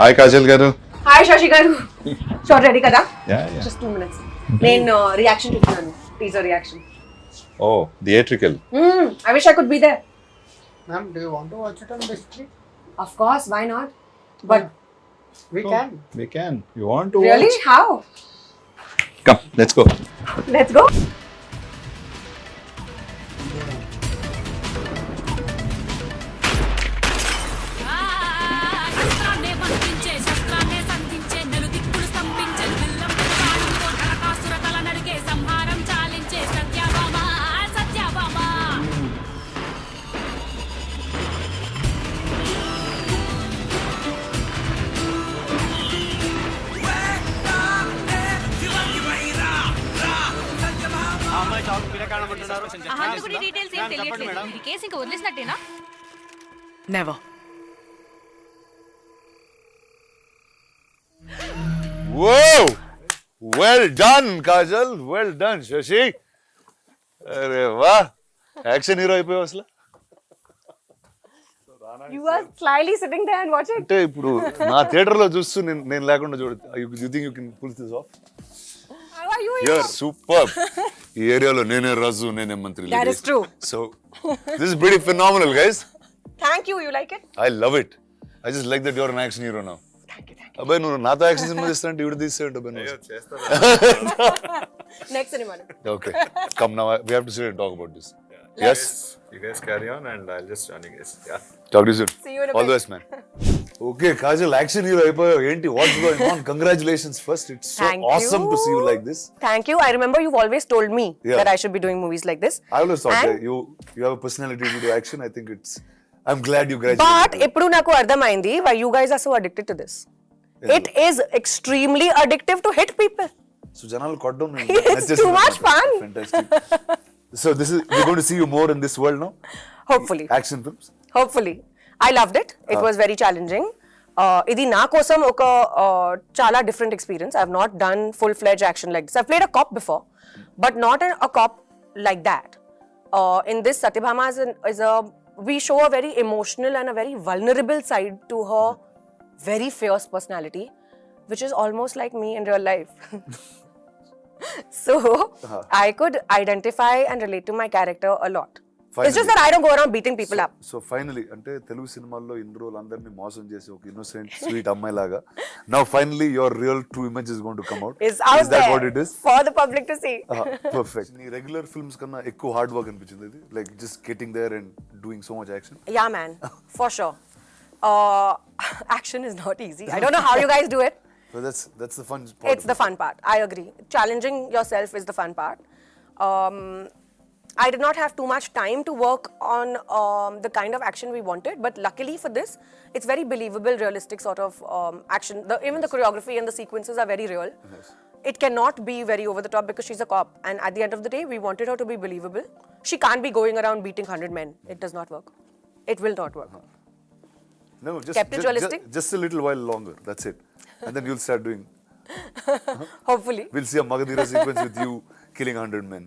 Hi Kajal garu. Hi Sashi garu. Short ready kada? Yeah. Just 2 minutes. నేను reaction చూస్తున్నాను. Teaser reaction. Oh, theatrical. I wish I could be there. Ma'am, do you want to watch it on big screen? Of course, why not? But We can. We can. You want to really, watch? how? Come, let's go. Let's go. Details ఏం తెలియట్లేదు. ఇది case ఇంకా వదిలేసినట్టేనా? Never. Whoa! Well done, Kajal. Well done, Shashi. अरे वाह action hero అయిపోయావు అసలు. You are slyly sitting there and watching. అంటే ఇప్పుడు నా థియేటర్ లో చూస్తూ నేను లేకుండా చూడ you think you can pull this off. How are you? You're superb. ఈ ఏరియాలో నేనే రాజు నేనే మంత్రి. That is true. So this is pretty phenomenal, guys. Thank you. You like it? I love it. I just like that you're an action hero now. Thank you. అబ్బాయి నువ్వు నాతో action cinema చేస్తానంటే ఇవిడ తీసేయండి అబ్బాయి నువ్వు. Next cinema. Okay, come now. We have to sit and talk about this. Yes. You guys carry on and I'll just join you guys. Yeah. Talk to you soon. See you in a All the bit. best, man. Okay, Kajal, action hero అయిపోయావు. ఏంటి what's going on? Congratulations first. It's so Thank awesome you. to see you like this. Thank you. I remember you've always told me Yeah. that I should be doing movies like this. I always thought And- that you have a personality to do action. I think I'm glad you graduated. But ఇప్పుడు నాకు అర్థమైంది why you guys are so addicted to this. It is extremely addictive to hit people. So జనాలు కొట్టడం It's too much fun. Fantastic. So we're going to see you more in this world now. Hopefully. Action films. Hopefully. I loved it. It was very challenging. ఇది నా కోసం ఒక చాలా different experience. I've not done full-fledged action like this. I've played a cop before, but not a cop like that. In this, Satyabhama we show a very emotional and a very vulnerable side to her very fierce personality, which is almost like me in real life. So I could identify and relate to my character a lot. It's just that I don't go around beating people up. So finally అంటే తెలుగు సినిమాల్లో ఇన్ని రోజులు అందరినీ మోసం చేసి ఒక innocent sweet అమ్మాయి లాగా now finally your real true image is going to come out. It's out Is that there what it is? for the public to see. Perfect. నీ రెగ్యులర్ ఫిల్మ్స్ కన్నా ఎక్కువ హార్డ్ వర్క్ అనిపించింది ఇది like just getting there and doing so much action. Yeah, man, for sure. Action is not easy. I don't know how you guys do it. So that's the fun part. It's the fun part. I agree. Challenging yourself is the fun part. I did not have too much time to work on the kind of action we wanted, but luckily for this, it's very believable, realistic sort of action. Even the choreography and the sequences are very real. Yes. It cannot be very over the top because she's a cop, and at the end of the day, we wanted her to be believable. She can't be going around beating 100 men. It does not work. It will not work. No, Kept it realistic? just a little while longer. That's it. And then you'll start doing. Hopefully. We'll see a Magadira sequence with you killing 100 men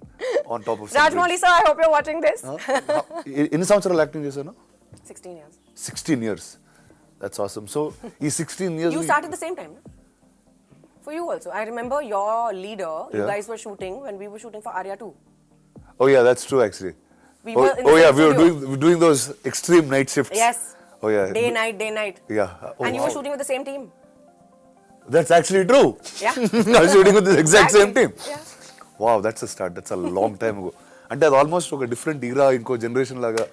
on top of. Rajmouli sir, I hope you're watching this. ఎన్ని సంవత్సరాలు acting చేశాను? 16 years. 16 years. That's awesome. So ఈ 16 years You started the same time, no? For you also. I remember your leader, you Yeah. guys were shooting when we were shooting for Arya 2. Oh yeah, that's true actually. We were in the yeah, same we were studio. doing those extreme night shifts. Yes. Oh yeah. Day, night. Yeah. Oh, And you were wow. shooting with the same team. That's actually true. Yeah. I was shooting with the exact same team. Yeah. Wow, that's a start. That's a long time ago. అంటే అది almost ఒక different ఈరా ఇంకో generation లాగా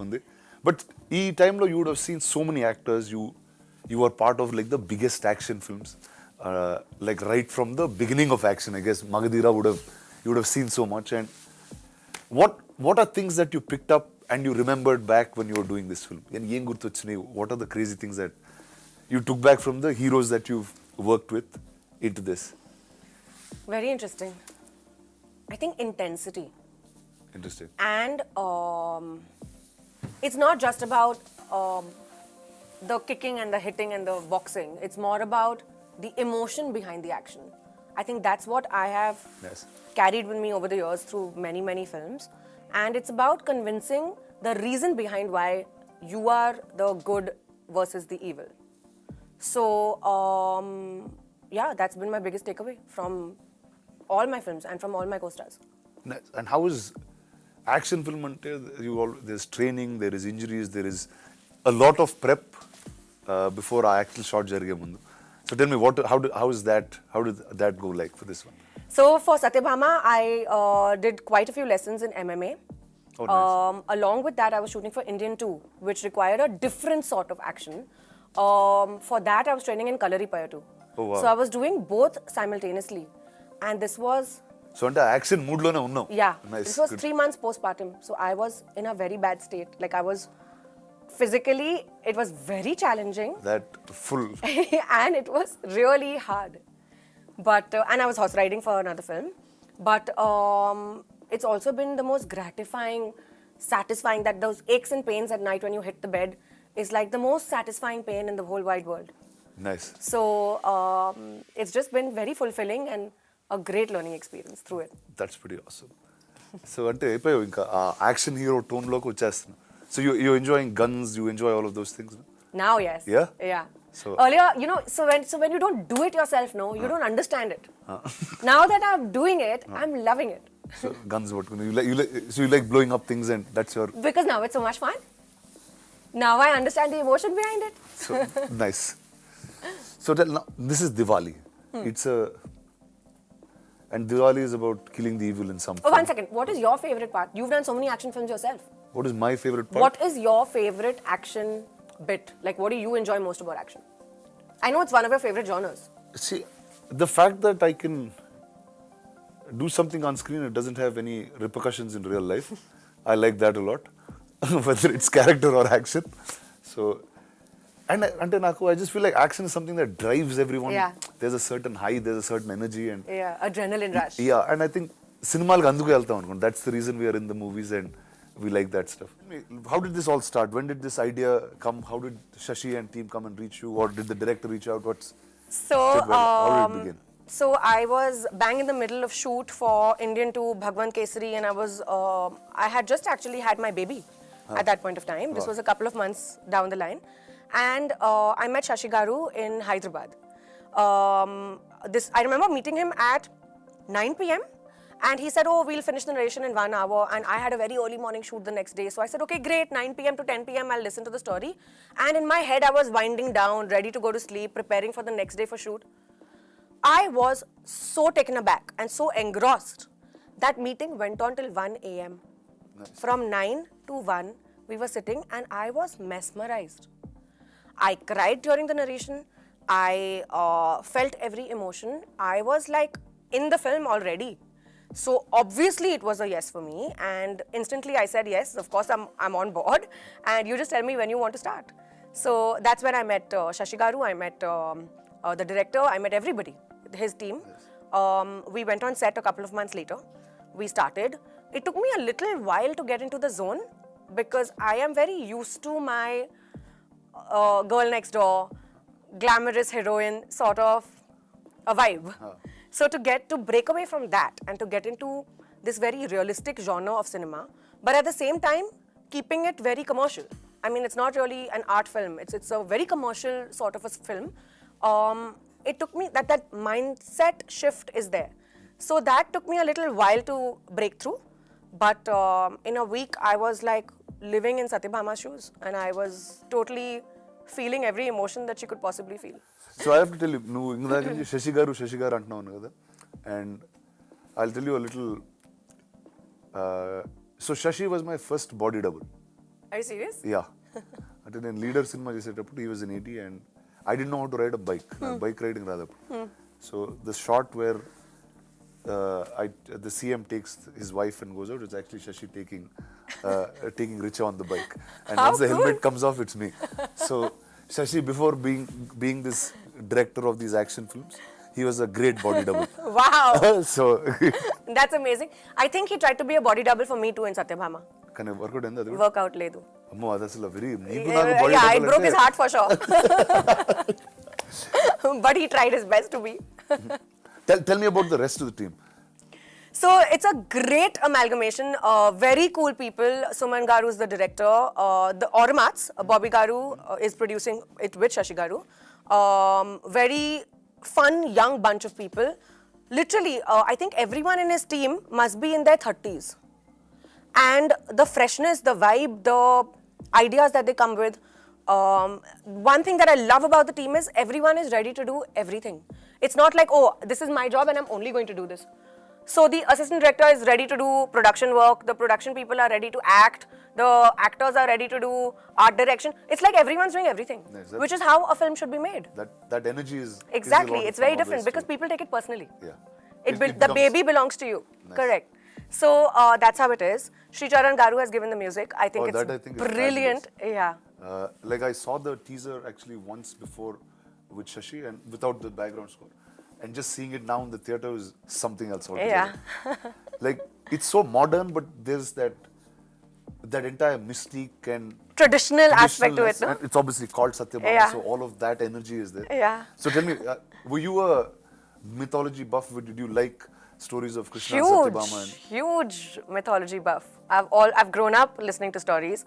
ఉంది. But ఈ టైంలో you would have seen so many actors you are part of like the biggest action films like right from the beginning of action I guess Magadheera would have seen so much and what are things that you picked up and you remembered back when you were doing this film? And ఏం గుర్తొచ్చినాయి? What are the crazy things that you took back from the heroes that you've worked with into this? Very interesting. I think intensity. Interesting. And it's not just about the kicking and the hitting and the boxing. It's more about the emotion behind the action. I think that's what I have Yes. carried with me over the years through many, many films. And it's about convincing the reason behind why you are the good versus the evil. So, yeah, that's been my biggest takeaway from all my films and from all my co-stars. Nice. And how is action film? There's training, there is injuries, there is a lot of prep before our actual shot jarige mundu. So tell me, how did that go like for this one? So for Satyabhama, I did quite a few lessons in MMA. Oh, nice. Along with that, I was shooting for Indian 2, which required a different sort of action. For that, I was training in Kalaripaya too. Oh, wow. So I was doing both simultaneously. And this was, So ante action mood lone unnam. yeah, Nice. this was Good. 3 months postpartum. So I was in a very bad state. Like I was physically, it was very challenging. That full. And it was really hard. But and I was horse riding for another film. But it's also been the most gratifying, satisfying, that those aches and pains at night when you hit the bed is like the most satisfying pain in the whole wide world. Nice. So it's just been very fulfilling and a great learning experience through it. That's pretty awesome. So ante అయిపోయావు ఇంకా ఆ action hero tone లోకి వచ్చేస్తున్నా. So you enjoying guns, you enjoy all of those things, no? Now, yes. Yeah? Yeah. So- Earlier, you know, so when you don't do it yourself, no, you don't understand it. Now that I'm doing it, I'm loving it. So guns పట్టుకుని you like blowing up things and that's your Because now it's so much fun. Now I understand the emotion behind it. so nice. So now, this is Diwali. It's a and Diwali is about killing the evil in some Oh, form. one second. What is your favorite part? You've done so many action films yourself. What is my favorite part? What is your favorite action bit? Like, what do you enjoy most about action? I know it's one of your favorite genres. See, the fact that I can do something on screen, it doesn't have any repercussions in real life. I like that a lot, whether it's character or action. So, I just feel like action is something that drives everyone. Yeah. There's a certain high, there's a certain energy, and Yeah, adrenaline rush. yeah, and I think cinema anduku veltam anukondi. That's the reason we are in the movies and we like that stuff. How did this all start? When did this idea come? How did Shashi and team come and reach you, or did the director reach out? So, How did it begin? So I was bang in the middle of shoot for Indian 2 Bhagwan Kesari, and I had just actually had my baby at that point of time. This was a couple of months down the line. And I met Shashi Garu in Hyderabad. I remember meeting him at 9 p.m. And he said, oh, we'll finish the narration in 1 hour. And I had a very early morning shoot the next day. So I said, okay, great, 9 p.m. to 10 p.m. I'll listen to the story. And in my head, I was winding down, ready to go to sleep, preparing for the next day for shoot. I was so taken aback and so engrossed. That meeting went on till 1 a.m. Nice. From 9 to 1, we were sitting and I was mesmerized. I cried during the narration. I felt every emotion. I was like in the film already. So obviously it was a yes for me, and instantly I said yes. Of course I'm on board, and you just tell me when you want to start. So that's when I met Shashi Garu. I met the director. I met everybody, his team. We went on set a couple of months later. We started. It took me a little while to get into the zone because I am very used to my girl next door, glamorous heroine sort of a vibe. So to break away from that and to get into this very realistic genre of cinema, but at the same time keeping it very commercial. I mean, it's not really an art film. It's a very commercial sort of a film. It took me that mindset shift is there. So that took me a little while to break through. But in a week, I was like living in Satyabhama's shoes, and I was totally feeling every emotion that she could possibly feel. So I have to tell you, నువ్వు ఇందాక నుంచి శశి గారు అంటున్నావు కదా, and I'll tell you a little. So Shashi was my first body double. Are you serious? Yeah. అంటే నేను leader cinema చేసేటప్పుడు he was in 80 and I didn't know how to ride a bike. నాకు bike riding రాదు అప్పుడు. So the shot where the CM takes his wife and goes out, it's actually Shashi taking Richa on the bike. And How once the cool. helmet comes off, it's me. So Shashi, before being this director of these action films, he was a great body double. Wow. So That's amazing. I think he tried to be a body double for me too in Satyabhama. కానీ work out అయింది అది కూడా. Workout ledu. అమ్మో అది అసలు very నీకు నాకు body Yeah, I double broke his అంటే heart for sure. But he tried his best to be. tell me about the rest of the team. So it's a great amalgamation. Very cool people. Suman Garu is the director. The Automats, Bobby Garu is producing it with Shashi Garu. Very fun, young bunch of people. Literally, I think everyone in his team must be in their 30s. And the freshness, the vibe, the ideas that they come with. One thing that I love about the team is everyone is ready to do everything. It's not like, oh, this is my job and I'm only going to do this. So the assistant director is ready to do production work, the production people are ready to act, the actors are ready to do art direction. It's like everyone's doing everything, Nice. which is how a film should be made. That energy is Exactly, is a lot it's of very fun different always because too. people take it personally. Yeah. The becomes- baby belongs to you. Nice. Correct. So that's how it is. Sri Charan Garu has given the music. I think Oh, it's that I think is brilliant. Yeah. Like I saw the teaser actually once before with Shashi and without the background score. And just seeing it now in the theater is something else altogether. Yeah. Like it's so modern, but there's that entire mystique and Traditional aspect to it, traditionalness, no? and it's obviously called Satyabhama, Yeah. so all of that energy is there. Yeah. So tell me, were you a mythology buff? Did you like stories of Krishna and Satyabhama? Huge mythology buff. I've grown up listening to stories.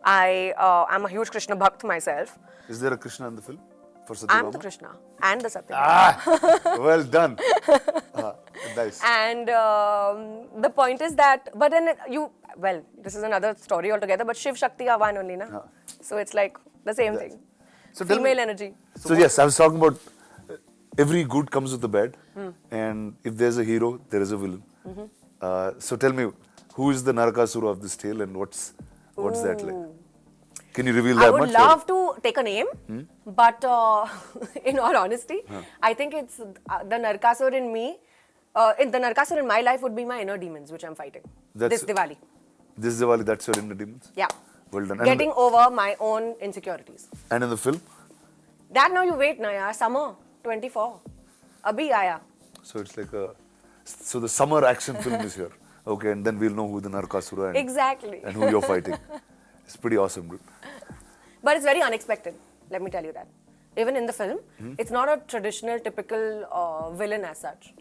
I'm a huge Krishna bhakt myself. Is there a Krishna in the film for Satyabhama? I'm the Krishna and the Satyabhama. Well done. Nice. And the point is that, but then this is another story altogether, but Shiv Shakti are one only, na? So it's like the same thing. So tell me- Female energy. So yes, I was talking about every good comes with a bad, and if there's a hero, there is a villain. So tell me, who is the Narakasura of this tale, and what's that like? Can you reveal I that would much? love to take a name, but in all honesty, I think it's the Narkasur in me. The Narkasur in my life would be my inner demons, which I'm fighting That's- this Diwali. This Diwali, that's your inner demons? Yeah. Well done. Getting over my own insecurities. And in the film? That now you wait, na yaar. Summer 24. Abhi aaya. So it's like so the summer action film is here. Okay, and then we'll know who the Narakasura and, Exactly. and who you're fighting. It's pretty awesome, dude. But it's very unexpected, let me tell you that. Even in the film, it's not a traditional, typical villain as such.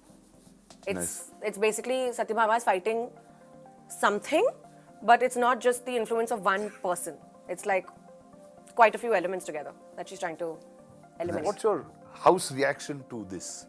It's basically Satyabhama is fighting something, but it's not just the influence of one person. It's like quite a few elements together that she's trying to eliminate. What's your house reaction to this?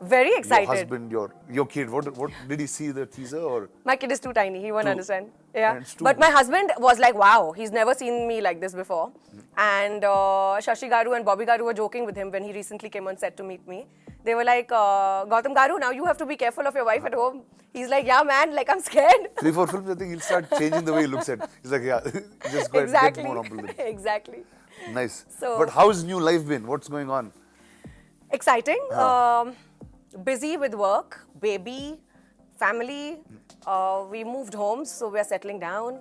Very excited. Your husband, your kid, what did he see the teaser or? My kid is too tiny, he won't Too- understand. Yeah. and it's too- But my husband was like, wow, he's never seen me like this before. And Shashi Garu and Bobby Garu were joking with him when he recently came on set to meet me. They were like, Gautam Garu, now you have to be careful of your wife at home. He's like, yeah, man, like I'm scared. 3-4 films, I think he'll start changing the way he looks at it. He's like, yeah, just go ahead, Exactly. get more humble. Then. Exactly. Nice. So- But how's new life been? What's going on? Exciting. Busy with work, baby, family. We moved homes, so we're settling down.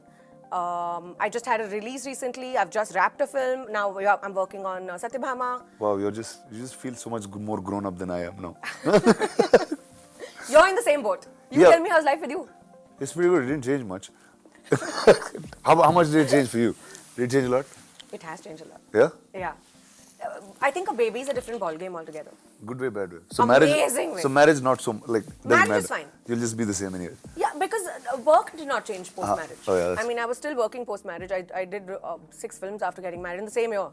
I just had a release recently. I've just wrapped a film. Now I'm working on Satyabhama. Wow, you just feel so much more grown up than I am now. You're in the same boat. You Yeah. tell me how's life with you? It's pretty good. It didn't change much. how much did it change for you? Did it change a lot? It has changed a lot. Yeah? Yeah. I think a baby is a different ballgame altogether. Good way, bad way. So Amazing way. So marriage not so like doesn't Marriage matter. is fine. You'll just be the same anyway. Yeah, because work did not change post-marriage. Oh, yeah, that's- I mean, I was still working post-marriage. I did 6 films after getting married in the same year,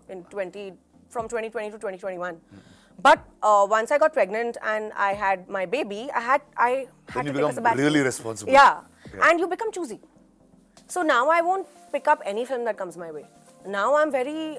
from 2020 to 2021. But once I got pregnant and I had my baby, I had Then to you take a become sabbatical. really responsible. Yeah. And you become choosy. So now I won't pick up any film that comes my way. Now I'm very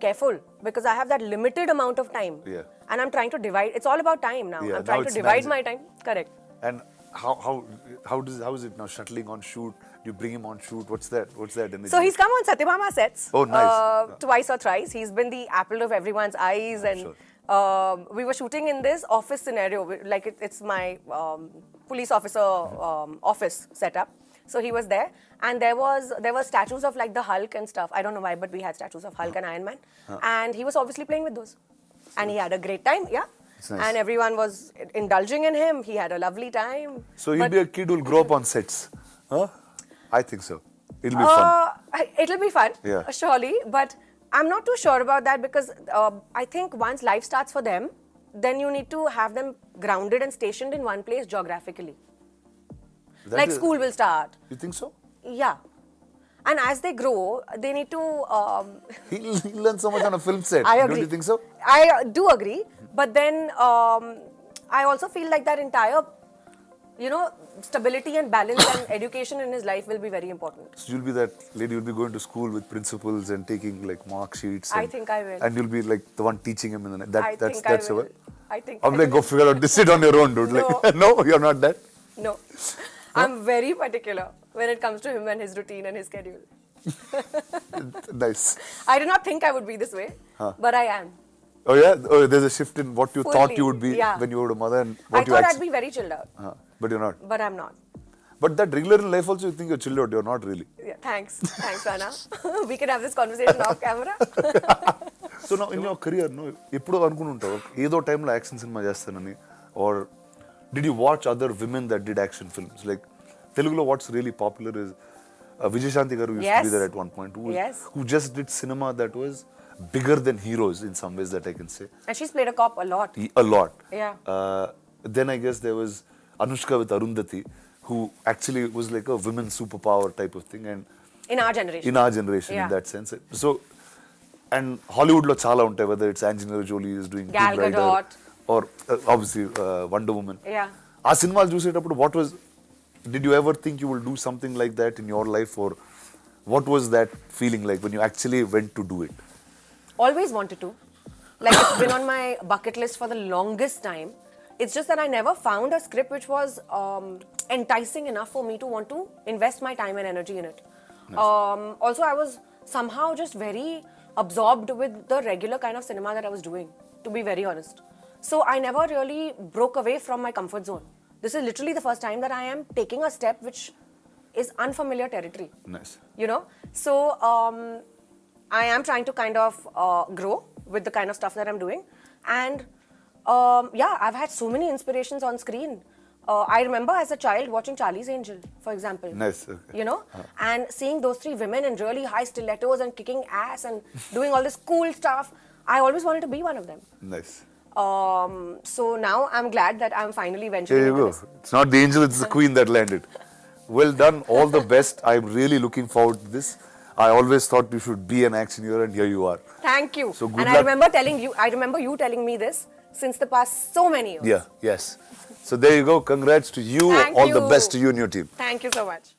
careful because I have that limited amount of time. Yeah. And I'm trying to divide. It's all about time now. Yeah, I'm now trying to it's divide managing. my time. Correct. And how is it now shuttling on shoot? Do you bring him on shoot? What's that? energy? So he's come on Satyabhama sets. Oh, nice. Twice or thrice. He's been the apple of everyone's eyes. And sure. we were shooting in this office scenario. Like it's my police officer office setup. So he was there. And there were statues of like the Hulk and stuff. I don't know why, but we had statues of Hulk and Iron Man. And he was obviously playing with those. And he had a great time, yeah. It's nice. And everyone was indulging in him. He had a lovely time. So he'll But- be a kid who'll grow up on sets. Huh? I think so. It'll be fun. It'll be fun, Yeah. surely. But I'm not too sure about that because I think once life starts for them, then you need to have them grounded and stationed in one place geographically. That Like is- school will start. You think so? Yeah. And as they grow, they need to. He'll learn so much on a film set. I agree. Don't you think so? I do agree, but then I also feel like that entire, stability and balance and education in his life will be very important. So you'll be that lady, you'll be going to school with principals and taking like mark sheets. I and- think I will. And you'll be like the one teaching him in the night. That's I your will. way. I think. I'm I like, will. go figure out this. Sit on your own, dude. No. Like, no, you're not that. No, I'm very particular when it comes to him and his routine and his schedule. Nice. I did not think I would be this way, but I am. Oh yeah. Oh, there's a shift in what you thought Fully, you would be yeah. when you were a mother and I what you thought I'd actually. be very chilled out, But you're not. but I'm not. But that regular in life also, you think you're chilled out. You're not really. Yeah, thanks, Rana. We can have this conversation off camera. So now in your career, no, ఎప్పుడో అనుకుంటుంటావు ఏదో టైంలో action cinema చేస్తానని, or did you watch other women that did action films? Like Telugulo, what's really popular is Vijayashanti garu used to be Yes. there at one point, Yes. who just did cinema that was bigger than heroes in some ways that I can say. And she's played a cop a lot. A lot. Yeah. Then I guess there was Anushka with Arundhati, who actually was like a women's superpower type of thing, and In our generation. in our generation in Yeah. that sense. So, and Hollywood lo chala untai, whether it's Angelina Jolie is doing Gal Tomb Raider, Gadot. or obviously Wonder Woman. Yeah. ఆ సినిమాలు చూసేటప్పుడు did you ever think you will do something like that in your life, or what was that feeling like when you actually went to do it? Always wanted to. Like, it's been on my bucket list for the longest time. It's just that I never found a script which was enticing enough for me to want to invest my time and energy in it. Also, I was somehow just very absorbed with the regular kind of cinema that I was doing, to be very honest. So I never really broke away from my comfort zone. This is literally the first time that I am taking a step which is unfamiliar territory. Nice. So I am trying to kind of grow with the kind of stuff that I'm doing, and I've had so many inspirations on screen. I remember as a child watching Charlie's Angel, for example. Nice, okay. And seeing those three women in really high stilettos and kicking ass and doing all this cool stuff. I always wanted to be one of them. Nice. So now I'm glad that I'm finally venturing There you into go. this. It's not the angel, it's the queen that landed. Well done. All the best. I'm really looking forward to this. I always thought you should be an action hero, and here you are. Thank you. So good and luck. I remember you telling me this since the past so many years. Yeah, yes. So there you go. Congrats to you. Thank All you. the best to you and your team. Thank you so much.